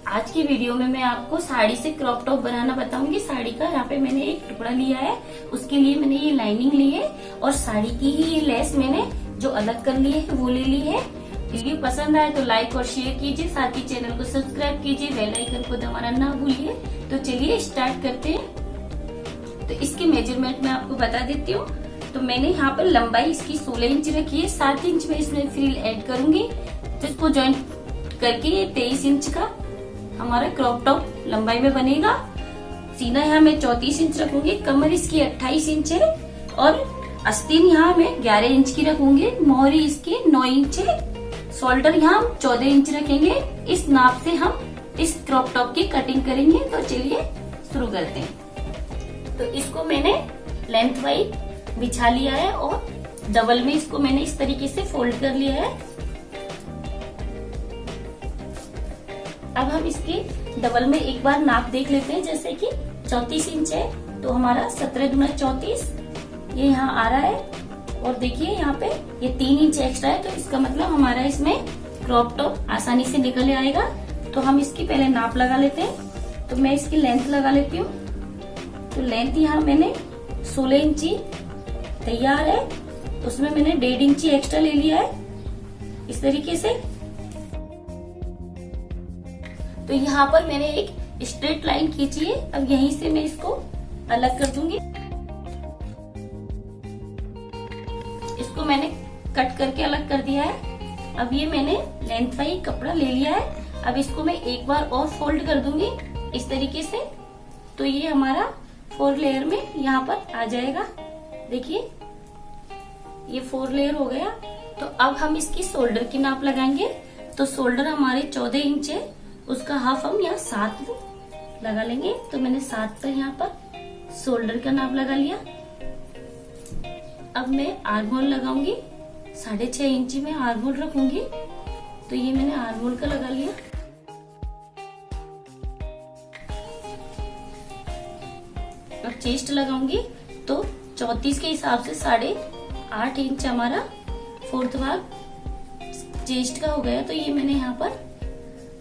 आज की वीडियो में मैं आपको साड़ी से क्रॉप टॉप बनाना बताऊंगी। साड़ी का यहाँ पे मैंने एक टुकड़ा लिया है, उसके लिए मैंने ये लाइनिंग ली है और साड़ी की ही ये लेस मैंने जो अलग कर ली है वो ले ली है। वीडियो पसंद आए तो लाइक और शेयर कीजिए, साथ ही चैनल को सब्सक्राइब कीजिए, बेल आइकन को दबाना ना भूलिए। तो चलिए स्टार्ट करते हैं। तो इसकी मेजरमेंट मैं आपको बता देती हूँ। तो मैंने यहाँ पर लंबाई इसकी 16 इंच रखी है, 7 इंच में इसमें फ्रिल ऐड करूंगी, तो इसको ज्वाइंट करके ये 23 इंच का हमारा क्रॉप टॉप लंबाई में बनेगा। सीना यहाँ मैं 34 इंच रखूंगी, कमर इसकी 28 इंच है और आस्तीन यहाँ मैं 11 इंच की रखूंगी, मोहरी इसकी 9 इंच है, शोल्डर यहाँ हम 14 इंच रखेंगे। इस नाप से हम इस क्रॉप टॉप की कटिंग करेंगे। तो चलिए शुरू करते हैं। तो इसको मैंने लेंथ वाइज बिछा लिया है और डबल में इसको मैंने इस तरीके से फोल्ड कर लिया है। अब हम इसकी डबल में एक बार नाप देख लेते हैं। जैसे कि 34 इंच है तो हमारा 17 दूना 34 ये यहाँ आ रहा है और देखिए यहाँ पे ये 3 इंच एक्स्ट्रा है, तो इसका मतलब हमारा इसमें क्रॉप टॉप आसानी से निकल आएगा। तो हम इसकी पहले नाप लगा लेते हैं। तो मैं इसकी लेंथ लगा लेती हूँ। तो लेंथ यहाँ मैंने 16 इंची तैयार है, उसमें मैंने 1.5 इंची एक्स्ट्रा ले लिया है इस तरीके से। तो यहाँ पर मैंने एक स्ट्रेट लाइन खींची है। अब यहीं से मैं इसको अलग कर दूंगी। इसको मैंने कट करके अलग कर दिया है। अब ये मैंने लेंथ वाइज कपड़ा ले लिया है। अब इसको मैं एक बार और फोल्ड कर दूंगी इस तरीके से। तो ये हमारा 4 लेयर में यहाँ पर आ जाएगा। देखिए ये 4 लेयर हो गया। तो अब हम इसकी शोल्डर की नाप लगाएंगे। तो शोल्डर हमारे 14 इंच है, उसका हाफ हम यहाँ 7 लगा लेंगे। तो मैंने 7 पर यहाँ पर शोल्डर का नाप लगा लिया। अब मैं आर्महोल लगाऊंगी, 6.5 इंची में आर्महोल रखूंगी। तो ये मैंने आर्महोल का लगा लिया। अब चेस्ट लगाऊंगी तो 34 के हिसाब से 8.5 इंच हमारा 4th भाग चेस्ट का हो गया। तो ये मैंने यहाँ पर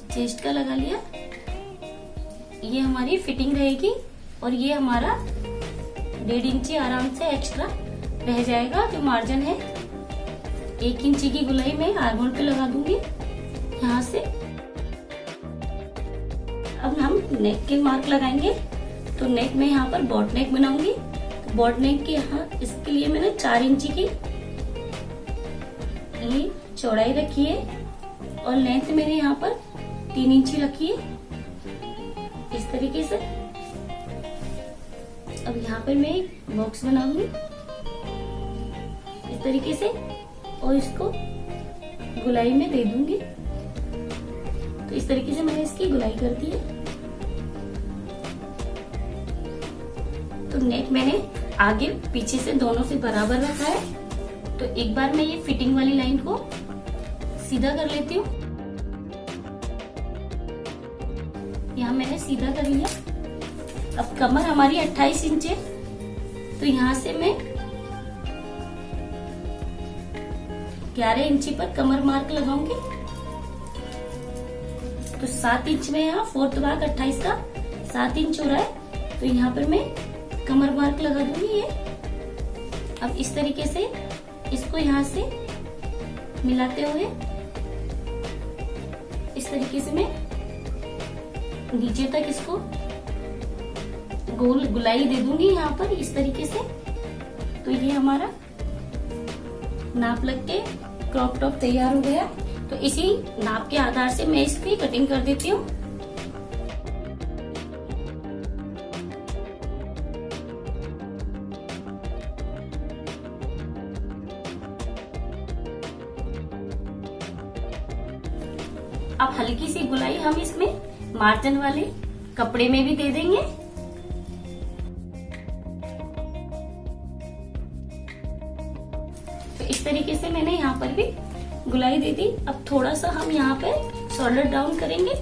चेस्ट का लगा लिया। ये हमारी फिटिंग रहेगी और ये हमारा 1.5 इंची आराम से एक्स्ट्रा रह जाएगा। जो मार्जिन है 1 इंची की गुलाई में आर्महोल पे लगा दूंगी यहाँ से। अब हम नेक के मार्क लगाएंगे। तो नेक में यहाँ पर बॉट नेक बनाऊंगी। तो बॉट नेक के यहाँ इसके लिए मैंने 4 इंची की ये चौड़ाई रखी है और लेंथ मैंने यहाँ पर 3 इंची रखी है इस तरीके से। अब यहाँ पर मैं एक बॉक्स बनाऊंगी इस तरीके से और इसको गुलाई में दे दूंगी। तो इस तरीके से मैंने इसकी गुलाई कर दी है। तो नेक मैंने आगे पीछे से दोनों से बराबर रखा है। तो एक बार मैं ये फिटिंग वाली लाइन को सीधा कर लेती हूँ। यहाँ मैंने सीधा कर लिया। अब कमर हमारी 28 इंच है, तो यहाँ से मैं 11 इंची पर कमर मार्क लगाऊंगी। तो 7 इंच में यहाँ 4th भाग 28 का 7 इंच हो रहा है। तो यहाँ पर मैं कमर मार्क लगा दूंगी ये। अब इस तरीके से इसको यहाँ से मिलाते हुए इस तरीके से मैं नीचे तक इसको गोल गुलाई दे दूंगी यहाँ पर इस तरीके से। तो ये हमारा नाप लग के क्रॉप टॉप तैयार हो गया। तो इसी नाप के आधार से मैं इसकी कटिंग कर देती हूँ। अब हल्की सी गुलाई हम इसमें मार्जिन वाले कपड़े में भी दे देंगे। तो इस तरीके से मैंने यहाँ पर भी गुलाई दे दी। अब थोड़ा सा हम यहाँ पे शोल्डर डाउन करेंगे।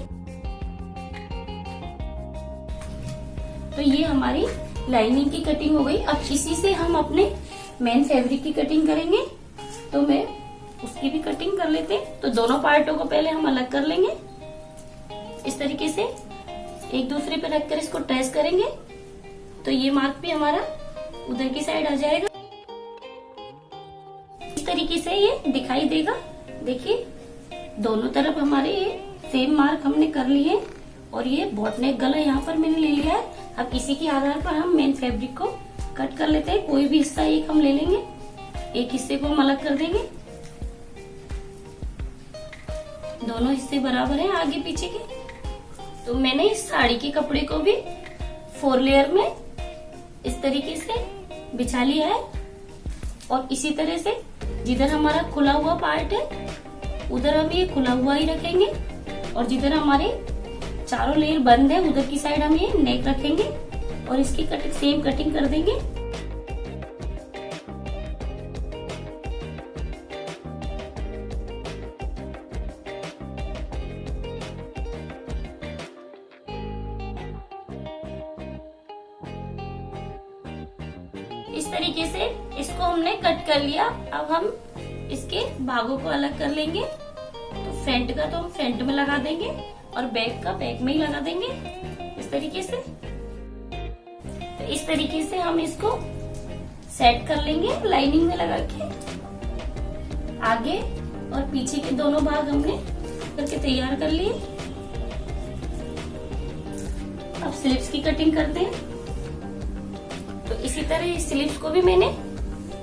तो ये हमारी लाइनिंग की कटिंग हो गई। अब इसी से हम अपने मेन फैब्रिक की कटिंग करेंगे। तो मैं उसकी भी कटिंग कर लेते हैं। तो दोनों पार्टों को पहले हम अलग कर लेंगे। इस तरीके से एक दूसरे पे रखकर इसको ट्रेस करेंगे तो ये मार्क भी हमारा उधर की साइड आ जाएगा। इस तरीके से ये दिखाई देगा। देखिए दोनों तरफ हमारे ये सेम मार्क हमने कर लिए और ये बॉटनेक गला यहाँ पर मैंने ले लिया है। अब इसी के आधार पर हम मेन फैब्रिक को कट कर लेते हैं। कोई भी हिस्सा एक हम ले लेंगे, एक हिस्से को हम अलग कर देंगे। दोनों हिस्से बराबर हैं आगे पीछे के। तो मैंने इस साड़ी के कपड़े को भी 4 लेयर में इस तरीके से बिछा लिया है और इसी तरह से जिधर हमारा खुला हुआ पार्ट है उधर हम ये खुला हुआ ही रखेंगे और जिधर हमारे चारों लेयर बंद है उधर की साइड हम ये नेक रखेंगे और इसकी सेम कटिंग कर देंगे। इस तरीके से इसको हमने कट कर लिया। अब हम इसके भागों को अलग कर लेंगे। तो फ्रंट का तो हम फ्रंट में लगा देंगे और बैक का बैक में ही लगा देंगे इस तरीके से। तो इस तरीके से हम इसको सेट कर लेंगे लाइनिंग में लगा के। आगे और पीछे के दोनों भाग हमने करके तैयार कर लिए। अब स्लीव्स की कटिंग करते हैं। तो इसी तरह इस स्लीव्स को भी मैंने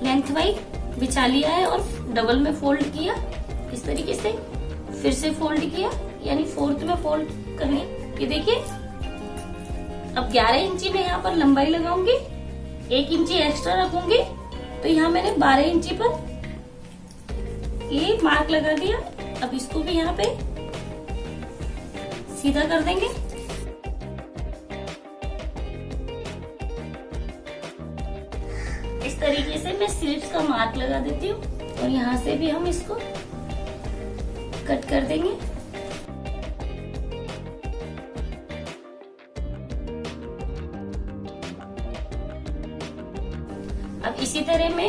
लेंथ वाइज बिछा लिया है और डबल में फोल्ड किया इस तरीके से, फिर से फोल्ड किया यानी 4th में फोल्ड कर लिया। ये देखिए अब 11 इंची में यहाँ पर लंबाई लगाऊंगी, 1 इंची एक्स्ट्रा रखूंगी। तो यहाँ मैंने 12 इंची पर ये मार्क लगा दिया। अब इसको भी यहाँ पे सीधा कर देंगे। इस तरीके से मैं स्लीव्स का मार्क लगा देती हूँ और यहाँ से भी हम इसको कट कर देंगे। अब इसी तरह मैं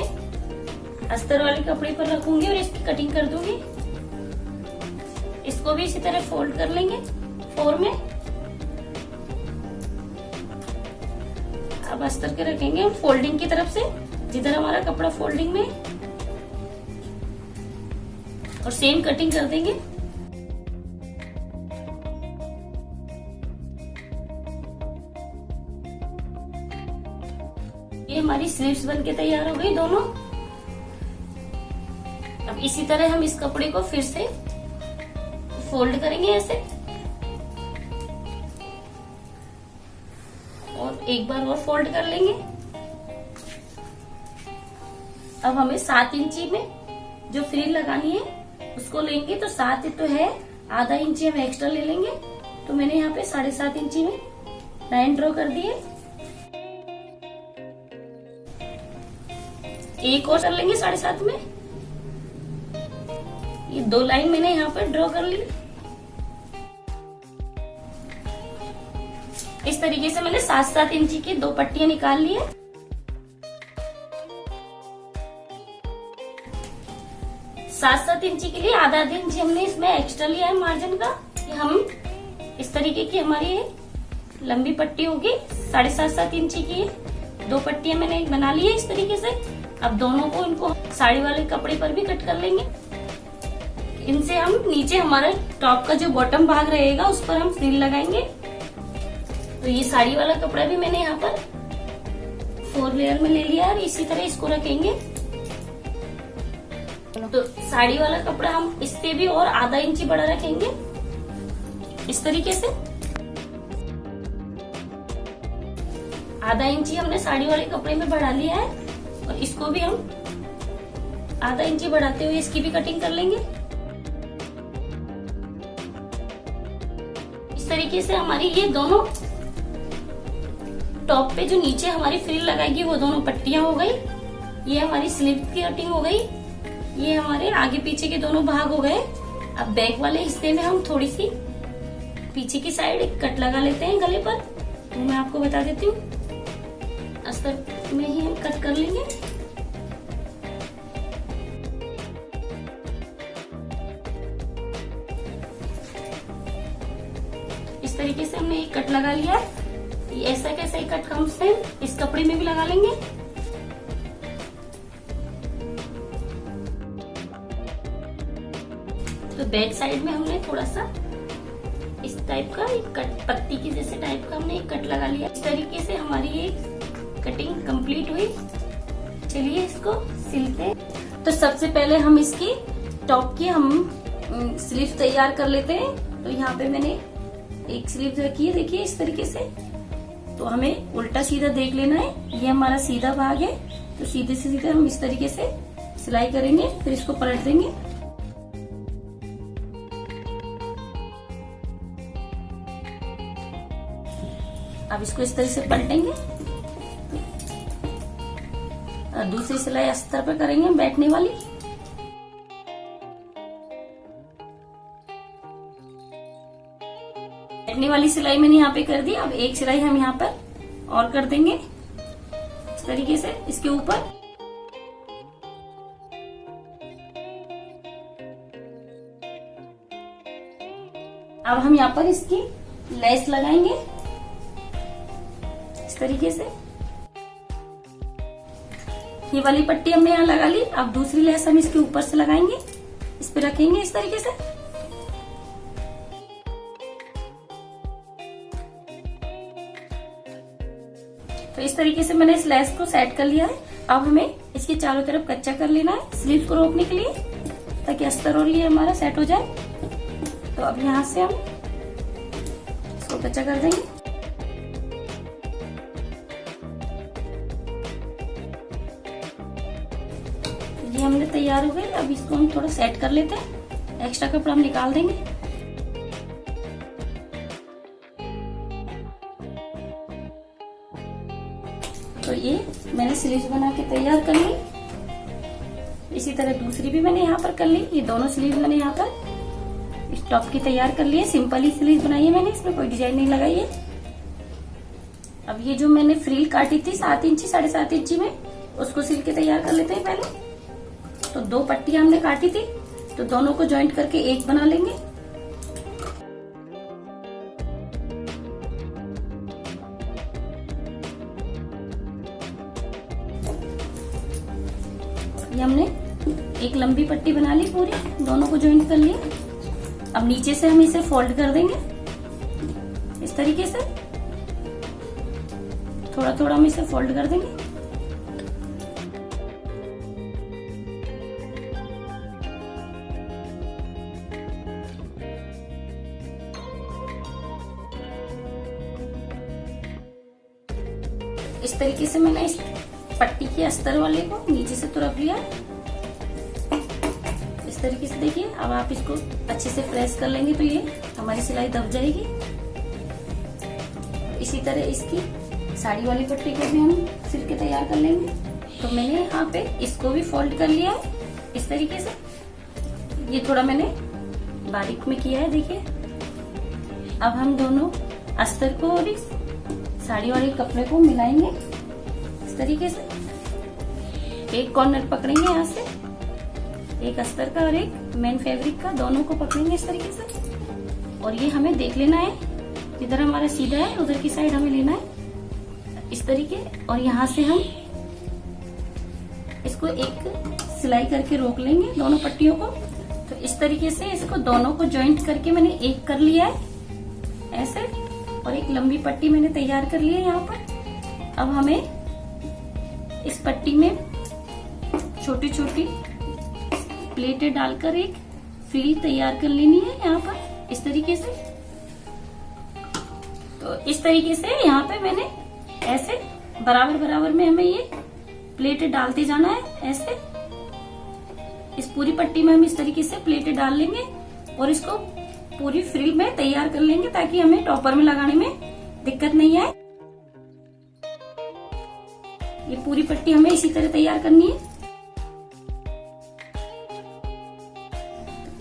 अस्तर वाले कपड़े पर रखूंगी और इसकी कटिंग कर दूंगी। इसको भी इसी तरह फोल्ड कर लेंगे 4 में। अब अस्तर के रखेंगे हम फोल्डिंग की तरफ से, जिधर हमारा कपड़ा फोल्डिंग में, और सेम कटिंग कर देंगे। ये हमारी स्लीव्स बनके तैयार हो गई दोनों। अब इसी तरह हम इस कपड़े को फिर से फोल्ड करेंगे ऐसे और एक बार और फोल्ड कर लेंगे। अब हमें 7 इंची में जो फ्रिल लगानी है उसको लेंगे। तो 7 तो है, आधा इंची हम एक्स्ट्रा ले लेंगे। तो मैंने यहाँ पे 7.5 इंची में लाइन ड्रॉ कर दी है। एक और कर लेंगे 7.5 में। ये 2 लाइन मैंने यहाँ पर ड्रॉ कर ली। इस तरीके से मैंने 7-7 इंची की 2 पट्टियां निकाल ली है। सात इंची के लिए आधा इंची हमने इसमें एक्स्ट्रा लिया है मार्जिन का। हम इस तरीके की हमारी लंबी पट्टी होगी 7.5 इंची की। 2 पट्टियां मैंने बना ली है इस तरीके से। अब दोनों को इनको साड़ी वाले कपड़े पर भी कट कर लेंगे। इनसे हम नीचे हमारा टॉप का जो बॉटम भाग रहेगा उस पर हम फ्रिल लगाएंगे। तो ये साड़ी वाला कपड़ा भी मैंने यहाँ पर 4 लेयर में ले लिया और इसी तरह इसको रखेंगे। तो साड़ी वाला कपड़ा हम इससे भी और आधा इंची बड़ा रखेंगे इस तरीके से। आधा इंची हमने साड़ी वाले कपड़े में बढ़ा लिया है और इसको भी हम आधा इंची बढ़ाते हुए इसकी भी कटिंग कर लेंगे। इस तरीके से हमारी ये दोनों टॉप पे जो नीचे हमारी फ्रिल लगाएगी वो दोनों पट्टियां हो गई। ये हमारी स्लीव की कटिंग हो गई। ये हमारे आगे पीछे के दोनों भाग हो गए। अब बैक वाले हिस्से में हम थोड़ी सी पीछे की साइड एक कट लगा लेते हैं गले पर। तो मैं आपको बता देती हूँ, अस्तर में ही हम कट कर लेंगे। तरीके से हमने एक कट लगा लिया है। ऐसा कैसा ही कट हम सेम इस कपड़े में भी लगा लेंगे। तो बैक साइड में हमने थोड़ा सा इस टाइप का एक कट, पत्ती की जैसे टाइप का हमने एक कट लगा लिया। इस तरीके से हमारी ये कटिंग कंप्लीट हुई। चलिए इसको सिलते हैं। तो सबसे पहले हम इसकी टॉप की हम स्लीव तैयार कर लेते हैं। तो यहाँ पे मैंने एक स्लीव रखी है, देखिए इस तरीके से। तो हमें उल्टा सीधा देख लेना है, ये हमारा सीधा भाग है। तो सीधे से सीधे हम इस तरीके से सिलाई करेंगे, फिर इसको पलट देंगे। अब इसको इस तरह से पलटेंगे और दूसरी सिलाई अस्तर पर करेंगे बैठने वाली। बैठने वाली सिलाई मैंने यहाँ पे कर दी। अब एक सिलाई हम यहाँ पर और कर देंगे इस तरीके से इसके ऊपर। अब हम यहाँ पर इसकी लेस लगाएंगे इस तरीके से। ये वाली पट्टी हमने यहाँ लगा ली। अब दूसरी लेस हम इसके ऊपर से लगाएंगे, इस पे रखेंगे इस तरीके से। तो इस तरीके से मैंने इस लेस को सेट कर लिया है। अब हमें इसके चारों तरफ कच्चा कर लेना है स्लीव को रोकने के लिए, ताकि अस्तर और ये हमारा सेट हो जाए। तो अब यहाँ से हम इसको कच्चा कर देंगे। ये हमने तैयार हो गई। अब इसको हम थोड़ा सेट कर लेते हैं, एक्स्ट्रा कपड़ा हम निकाल देंगे। तो ये मैंने स्लीव्स बना के तैयार कर ली। इसी तरह दूसरी भी मैंने यहाँ पर कर ली। ये दोनों स्लीव मैंने यहाँ पर इस टॉप की तैयार कर ली है। सिंपल ही स्लीव बनाई है मैंने, इसमें कोई डिजाइन नहीं लगाई है। अब ये जो मैंने फ्रिल काटी थी 7 इंची 7.5 इंची में, उसको सिल के तैयार कर लेते हैं पहले। तो 2 पट्टियां हमने काटी थी, तो दोनों को ज्वाइंट करके एक बना लेंगे। ये हमने एक लंबी पट्टी बना ली पूरी, दोनों को ज्वाइंट कर लिया। अब नीचे से हम इसे फोल्ड कर देंगे इस तरीके से। थोड़ा थोड़ा हम इसे फोल्ड कर देंगे। इस तरीके से मैंने इस पट्टी के अस्तर वाले को नीचे से तो रख लिया इस तरीके से। देखिए अब आप इसको अच्छे से प्रेस कर लेंगे तो ये हमारी सिलाई दब जाएगी। इसी तरह इसकी साड़ी वाली पट्टी को भी हम सिल के तैयार कर लेंगे। तो मैंने यहाँ पे इसको भी फोल्ड कर लिया है इस तरीके से। ये थोड़ा मैंने बारीक में किया है, देखिए। अब हम दोनों अस्तर को और इस साड़ी वाले कपड़े को मिलाएंगे इस तरीके से। एक कॉर्नर पकड़ेंगे यहाँ से, एक अस्तर का और एक मेन फैब्रिक का, दोनों को पकड़ेंगे इस तरीके से। और ये हमें देख लेना है, जिधर हमारा सीधा है उधर की साइड हमें लेना है इस तरीके। और यहाँ से हम इसको एक सिलाई करके रोक लेंगे दोनों पट्टियों को। तो इस तरीके से इसको दोनों को ज्वाइंट करके मैंने एक कर लिया है ऐसे। और एक लंबी पट्टी मैंने तैयार कर ली है यहाँ पर। अब हमें इस पट्टी में छोटी छोटी प्लेटें डालकर एक फ्रिल तैयार कर लेनी है यहाँ पर इस तरीके से। तो इस तरीके से यहाँ पे मैंने ऐसे बराबर बराबर में हमें ये प्लेटें डालते जाना है ऐसे। इस पूरी पट्टी में हम इस तरीके से प्लेटें डाल लेंगे और इसको पूरी फ्रिल में तैयार कर लेंगे, ताकि हमें टॉपर में लगाने में दिक्कत नहीं आए। ये पूरी पट्टी हमें इसी तरह तैयार करनी है।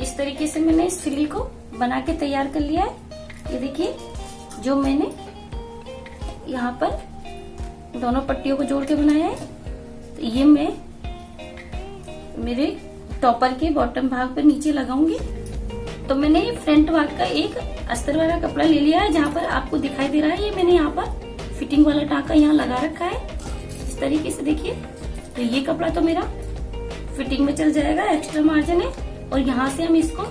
इस तरीके से मैंने इस फ्रिल को बना के तैयार कर लिया है। ये देखिए जो मैंने यहाँ पर दोनों पट्टियों को जोड़ के बनाया है। तो ये मैं मेरे टॉपर के बॉटम भाग पर नीचे लगाऊंगी तो मैंने फ्रंट भाग का एक अस्तर वाला कपड़ा ले लिया है, जहाँ पर आपको दिखाई दे रहा है ये मैंने यहाँ पर फिटिंग वाला टाका यहाँ लगा रखा है इस तरीके से। देखिए, तो ये कपड़ा तो मेरा फिटिंग में चल जाएगा, एक्स्ट्रा मार्जिन है। और यहाँ से हम इसको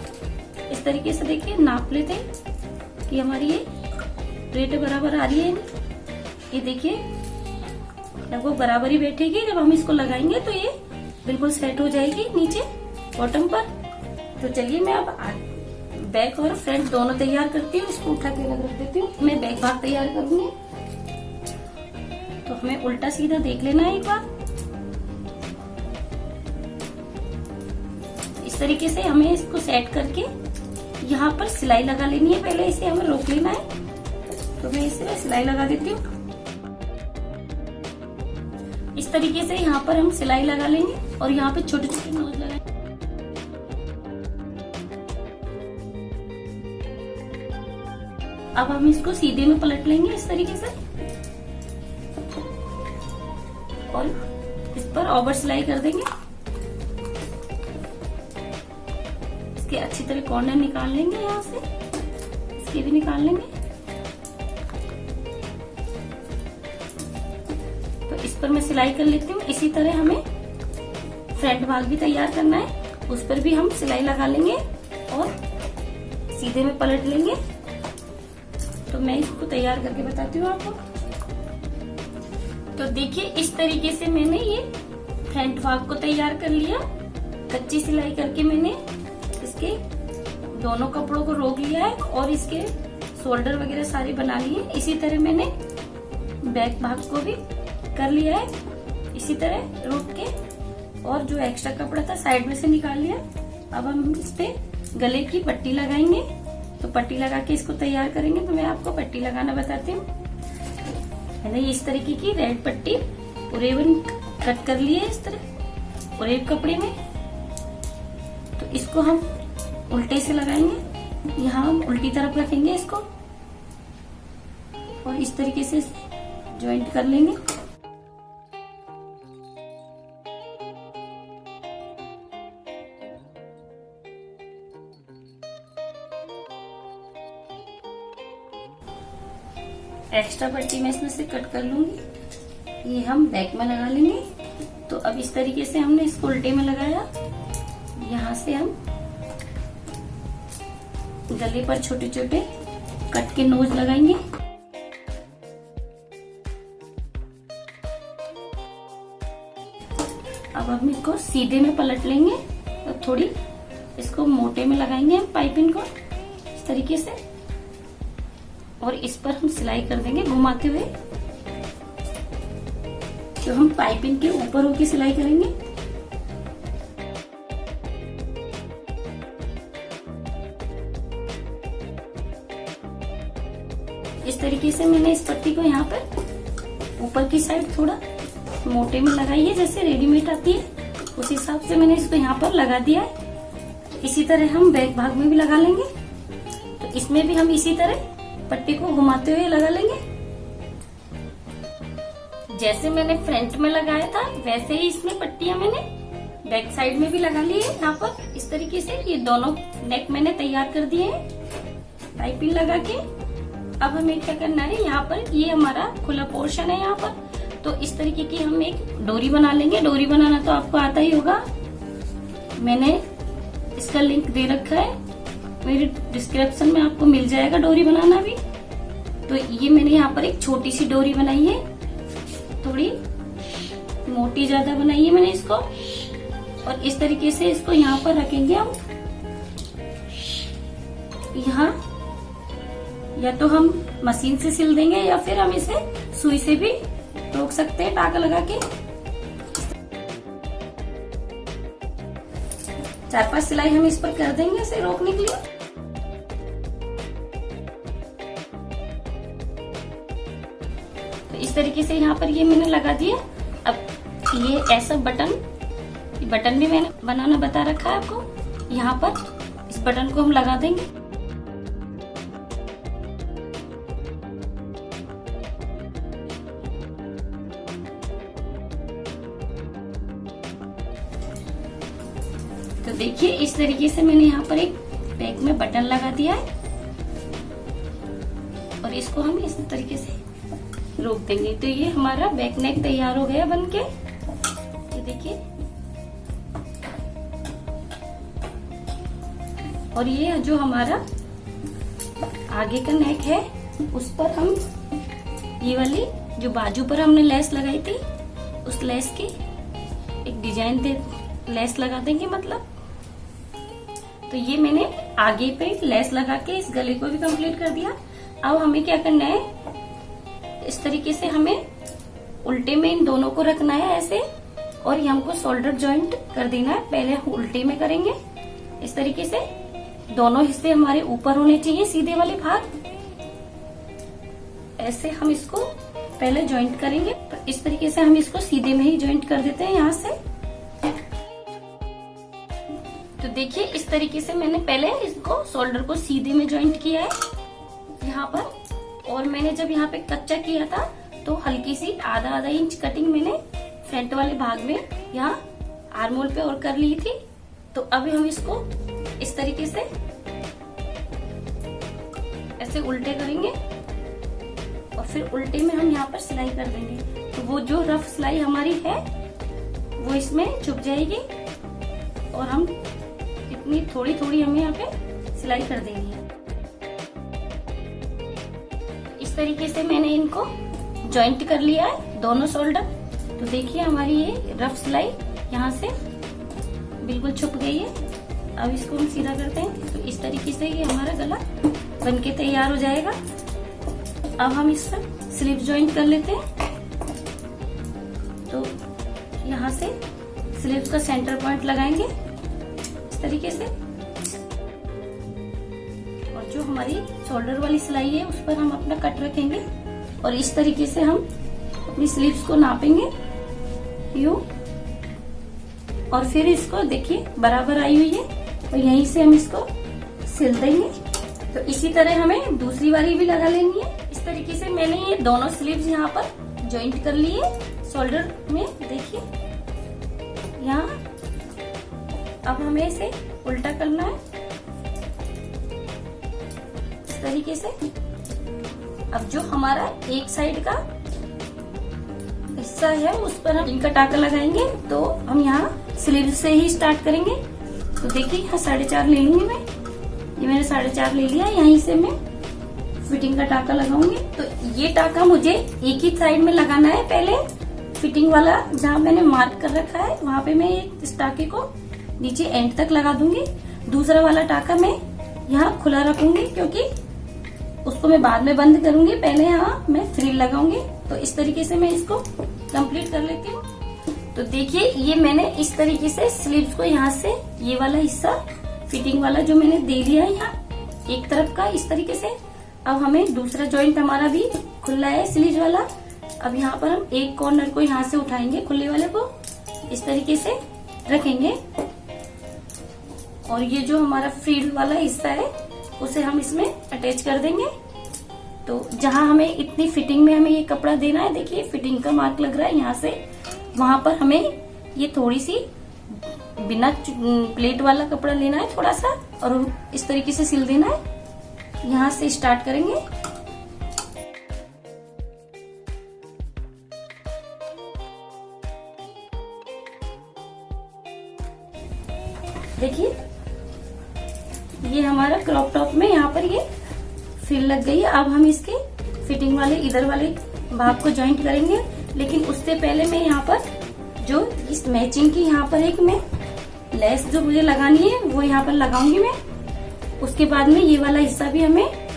इस तरीके से देखिए नाप लेते हैं कि हमारी ये प्लेट बराबर आ रही है। ये देखिए जब वो बराबर ही बैठेगी, जब हम इसको लगाएंगे तो ये बिल्कुल सेट हो जाएगी नीचे बॉटम पर। तो चलिए मैं अब बैक और फ्रंट दोनों तैयार करती हूँ। इसको उठा के अलग रख देती हूँ। मैं बैक भाग तैयार करूंगी, तो हमें उल्टा सीधा देख लेना है एक बार। इस तरीके से हमें इसको सेट करके यहाँ पर सिलाई लगा लेनी है। पहले इसे हमें रोक लेना है, तो मैं इसे सिलाई लगा देती हूँ। इस तरीके से यहाँ पर हम सिलाई लगा लेंगे और यहाँ पे छोटे छोटे नोज लगाएंगे। अब हम इसको सीधे में पलट लेंगे इस तरीके से और इस पर ओवर सिलाई कर देंगे। इसके अच्छी तरह कॉर्नर निकाल लेंगे, यहाँ से इसके भी निकाल लेंगे। तो इस पर मैं सिलाई कर लेती हूँ। इसी तरह हमें फ्रंट भाग भी तैयार करना है, उस पर भी हम सिलाई लगा लेंगे और सीधे में पलट लेंगे। तो मैं इसको तैयार करके बताती हूँ आपको। तो देखिए इस तरीके से मैंने ये फ्रंट भाग को तैयार कर लिया। कच्ची सिलाई करके मैंने इसके दोनों कपड़ों को रोक लिया है और इसके शोल्डर वगैरह सारे बना लिए। इसी तरह मैंने बैक भाग को भी कर लिया है, इसी तरह रोक के, और जो एक्स्ट्रा कपड़ा था साइड में से निकाल लिया। अब हम इस पे गले की पट्टी लगाएंगे। तो पट्टी लगा के इसको तैयार करेंगे। तो मैं आपको पट्टी लगाना बताती हूँ। मैंने इस तरीके की रेड पट्टी उरेवन कट कर ली है इस तरह उरेब कपड़े में। तो इसको हम उल्टे से लगाएंगे, यहाँ हम उल्टी तरफ रखेंगे इसको और इस तरीके से ज्वाइंट कर लेंगे। एक्स्ट्रा पट्टी मैं इसमें से कट कर लूंगी, ये हम बैक में लगा लेंगे। तो अब इस तरीके से हमने इसको उल्टे में लगाया। यहाँ से हम गले पर छोटे छोटे कट के नोज लगाएंगे। अब हम इसको सीधे में पलट लेंगे और थोड़ी इसको मोटे में लगाएंगे हम पाइपिंग को इस तरीके से, और इस पर हम सिलाई कर देंगे घुमाते हुए। तो हम पाइपिंग के ऊपर होकर सिलाई करेंगे। इस तरीके से मैंने इस पट्टी को यहाँ पर ऊपर की साइड थोड़ा मोटे में लगाई है, जैसे रेडीमेड आती है उस हिसाब से मैंने इसको यहाँ पर लगा दिया है। इसी तरह हम बैक भाग में भी लगा लेंगे। तो इसमें भी हम इसी तरह पट्टी को घुमाते हुए लगा लेंगे। जैसे मैंने फ्रंट में लगाया था वैसे ही इसमें पट्टियां मैंने बैक साइड में भी लगा ली है। यहाँ पर इस तरीके से ये दोनों नेक मैंने तैयार कर दिए हैं पाइपिंग लगा के। अब हमें क्या करना है, यहाँ पर ये हमारा खुला पोर्शन है, यहाँ पर तो इस तरीके की हम एक डोरी बना लेंगे। डोरी बनाना तो आपको आता ही होगा, मैंने इसका लिंक दे रखा है मेरे डिस्क्रिप्शन में, आपको मिल जाएगा डोरी बनाना भी। तो ये मैंने यहाँ पर एक छोटी सी डोरी बनाई है, थोड़ी मोटी ज्यादा बनाई है मैंने इसको, और इस तरीके से इसको यहाँ पर रखेंगे हम। यहाँ या तो हम मशीन से सिल देंगे या फिर हम इसे सुई से भी रोक सकते हैं टाका लगा के। 4-5 सिलाई हम इस पर कर देंगे इसे रोकने के लिए। तो इस तरीके से यहाँ पर ये मैंने लगा दिया। अब ये ऐसा बटन भी मैंने बनाना बता रखा है आपको। यहाँ पर इस बटन को हम लगा देंगे। तो देखिए इस तरीके से मैंने यहाँ पर एक बैक नेक में बटन लगा दिया है और इसको हम इस तरीके से रोक देंगे। तो ये हमारा बैक नेक तैयार हो गया बनके। ये देखिए, और ये जो हमारा आगे का नेक है उस पर हम ये वाली जो बाजू पर हमने लेस लगाई थी उस लेस की एक डिजाइन दे लेस लगा देंगे मतलब। तो ये मैंने आगे पे लेस लगा के इस गले को भी कंप्लीट कर दिया। अब हमें क्या करना है, इस तरीके से हमें उल्टे में इन दोनों को रखना है ऐसे, और ये हमको शोल्डर जॉइंट कर देना है। पहले हम उल्टे में करेंगे, इस तरीके से दोनों हिस्से हमारे ऊपर होने चाहिए, सीधे वाले भाग। ऐसे हम इसको पहले जॉइंट करेंगे। तो इस तरीके से हम इसको सीधे में ही जॉइंट कर देते हैं यहाँ से। तो देखिए, इस तरीके से मैंने पहले इसको शोल्डर को सीधे में जॉइंट किया है यहाँ पर। और मैंने जब यहाँ पे कच्चा किया था तो हल्की सी आधा इंच कटिंग मैंने फ्रंट वाले भाग में यहाँ आर्मोल पे और कर ली थी। तो अभी हम इसको इस तरीके से ऐसे उल्टे करेंगे और फिर उल्टे में हम यहाँ पर सिलाई कर देंगे। तो वो जो रफ सिलाई हमारी है वो इसमें छुप जाएगी और हम इतनी थोड़ी थोड़ी हमें यहाँ पे सिलाई कर देनी है। इस तरीके से मैंने इनको जॉइंट कर लिया है दोनों शोल्डर। तो देखिए, हमारी ये रफ सिलाई यहाँ से बिल्कुल छुप गई है। अब इसको हम सीधा करते हैं। तो इस तरीके से ये हमारा गला बनके तैयार हो जाएगा। अब हम इस पर स्लीव जॉइंट कर लेते हैं। तो यहाँ से स्लीव का सेंटर पॉइंट लगाएंगे इस तरीके से, और जो हमारी शोल्डर वाली सिलाई है उस पर हम अपना कट रखेंगे और इस तरीके से हम अपनी स्लीव्स को नापेंगे यूं। और फिर इसको देखिए बराबर आई हुई है, और यहीं से हम इसको सिल देंगे। तो इसी तरह हमें दूसरी वाली भी लगा लेनी है। इस तरीके से मैंने ये दोनों स्लीव्स यहाँ पर जॉइंट कर लिए शोल्डर में। देखिए यहाँ, अब हमें इसे उल्टा करना है इस तरीके से। अब जो हमारा एक साइड का हिस्सा है उस पर हम इनका टाका लगाएंगे। तो हम यहाँ स्लीव से ही स्टार्ट करेंगे। तो देखिए, यहाँ 4.5 ले लूंगी मैं। ये मैंने 4.5 ले लिया। यहीं से मैं फिटिंग का टाका लगाऊंगी। तो ये टाका मुझे एक ही साइड में लगाना है। पहले फिटिंग वाला जहाँ मैंने मार्क कर रखा है वहां पे मैं इस टाके को नीचे एंड तक लगा दूंगी। दूसरा वाला टाका मैं यहाँ खुला रखूंगी क्योंकि उसको मैं बाद में बंद करूंगी। पहले यहाँ मैं फ्रिल लगाऊंगी। तो इस तरीके से मैं इसको कंप्लीट कर लेती हूँ। तो देखिए, ये मैंने इस तरीके से स्लीव्स को यहाँ से ये वाला हिस्सा फिटिंग वाला जो मैंने दे दिया है यहाँ एक तरफ का इस तरीके से। अब हमें दूसरा जॉइंट हमारा भी खुला है स्लीव वाला। अब यहाँ पर हम एक कॉर्नर को यहाँ से उठाएंगे, खुले वाले को इस तरीके से रखेंगे, और ये जो हमारा फ्रिल वाला हिस्सा है उसे हम इसमें अटैच कर देंगे। तो जहां हमें इतनी फिटिंग में हमें ये कपड़ा देना है, देखिए फिटिंग का मार्क लग रहा है यहाँ से, वहां पर हमें ये थोड़ी सी बिना प्लेट वाला कपड़ा लेना है थोड़ा सा, और इस तरीके से सिल देना है। यहाँ से स्टार्ट करेंगे। देखिए, ये हमारा क्रॉप टॉप में यहाँ पर ये फ्रिल लग गई है। अब हम इसके फिटिंग वाले इधर वाले भाग को जॉइंट करेंगे। लेकिन उससे पहले मैं यहाँ पर जो इस मैचिंग की यहाँ पर एक मैं लेस जो मुझे लगानी है वो यहाँ पर लगाऊंगी मैं। उसके बाद में ये वाला हिस्सा भी हमें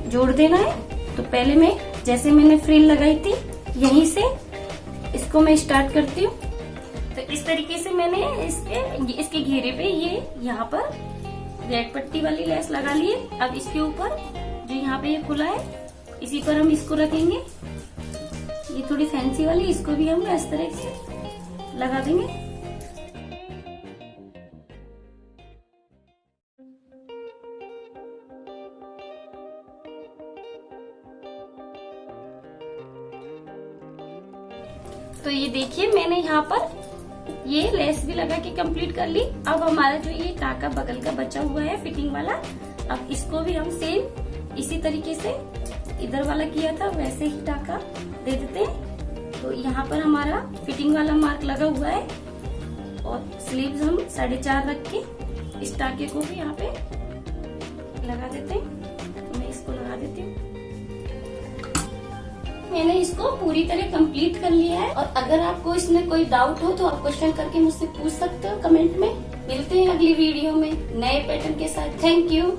जोड़ देना है। तो पहले मैं जैसे मैंने फ्रिल लगाई थी यहीं से इसको मैं स्टार्ट करती हूँ। तो इस तरीके से मैंने इसके घेरे पे ये यहाँ पर रेड पट्टी वाली लेस लगा ली है। अब इसके ऊपर जो यहाँ पे ये खुला है इसी पर हम इसको रखेंगे। ये थोड़ी फैंसी वाली, इसको भी हम इस तरह से लगा देंगे। तो ये देखिए, मैंने यहाँ पर ये लेस भी लगा के कंप्लीट कर ली। अब हमारा जो ये टाका बगल का बचा हुआ है फिटिंग वाला, अब इसको भी हम सेम इसी तरीके से इधर वाला किया था वैसे ही टाका दे देते हैं। तो यहाँ पर हमारा फिटिंग वाला मार्क लगा हुआ है और स्लीव्स हम 4.5 रख के इस टाके को भी यहाँ पे लगा देते हैं। तो मैं इसको लगा देती हूँ। मैंने इसको पूरी तरह कंप्लीट कर लिया है, और अगर आपको इसमें कोई डाउट हो तो आप क्वेश्चन करके मुझसे पूछ सकते हो कमेंट में। मिलते हैं अगली वीडियो में नए पैटर्न के साथ। Thank you.